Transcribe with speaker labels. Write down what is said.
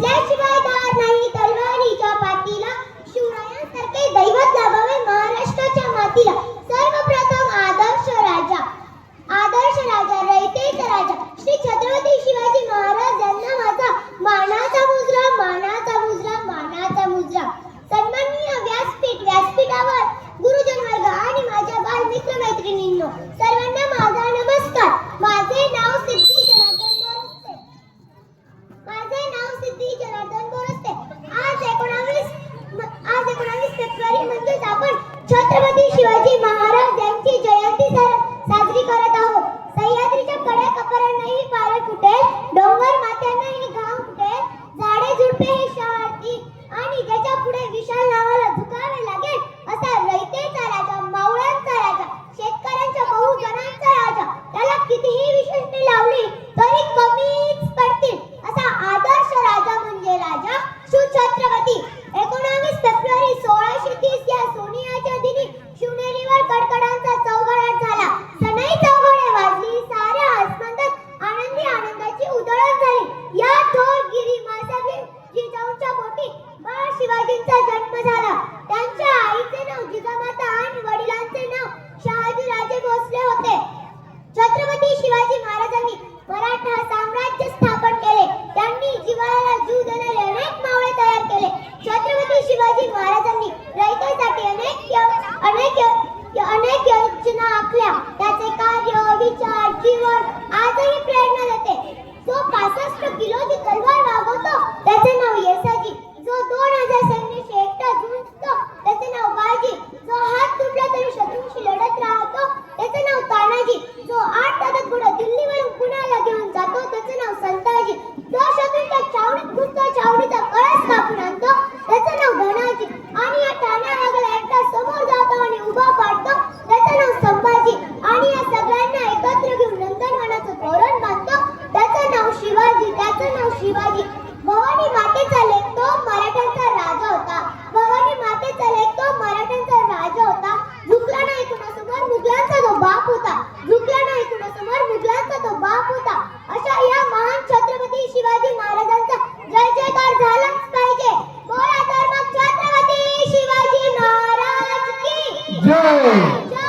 Speaker 1: असल्याशिवाय दार नाही तलवारीच्या पाठीला. शिवरायांसारखे दैवत लाभावे महाराष्ट्राच्या मातीला. सर्वप्रथम आदर्श राजा रयतेचा राजा श्री छत्रपती शिवाजी महाराज यांना माझा मानाचा मुजरा, मानाचा मुजरा, मानाचा मुजरा. सन्माननीय व्यासपीठावर गुरुजन वर्ग आणि माझ्या बाल मित्र मैत्रिणींनो, सर्वांना माझा नमस्कार. माझे नाव सिद्धी जनार्दन बोरस्ते. आज 19 फेब्रुवारी म्हणजेच आपण छत्रपती शिवाजी महाराज यांची जयंती साजरी करत आहोत. सह्याद्रीच्या कड्याकपरांनाही पार फुटेल, डोंगर माथ्यांनाही घाम फुटेल, झाडे झुडपे हे शाळतील आणि ज्याच्या पुढे विशाल नावाला झुकावे लागेल असा रयतेचा राजा, मावळ्यांचा राजा, शेतकऱ्यांच्या बहुजनांचा राजा, त्याला कितीही विशेषणे लावली तरी कमीच पडतील असा आदर्श राजा म्हणजे राजा शिवछत्रपती. 19 फेब्रुवारी 1630 या सोनियाच्या दिनी शिवनेरीवर कडकडांचा चौघडाट झाला. सनई चौघडे वाजली, साऱ्या आसमंतात आनंदाची उधळण झाली. या थोर गिरिमासावी जिजाऊंच्या पोटी बाळ शिवाजींचा जन्म झाला. त्यांच्या आईचे नाव जिजामाता आणि वडिलांचे नाव शहाजीराजे भोसले होते. छत्रपती शिवाजी महाराजांनी मराठा साम्राज्य स्थापन केले. त्यांनी जीवाला जीव देणारे अनेक मावळे तयार केले. छत्रपती शिवाजी महाराजांनी रयतेसाठी अनेक योजना आखल्या. त्याचे कार्य, विचार, जीवन आजही प्रेरणा देते. जो 65 किलोची तलवार वागवतो त्याचे नाव येसाजी. जो 2000 सैन्याशी एकटा झुंजतो त्याचे नाव बाळजी. जो हात तुटला तरी शत्रूंशी लढत राहतो त्याचे नाव तानाजी. जो 8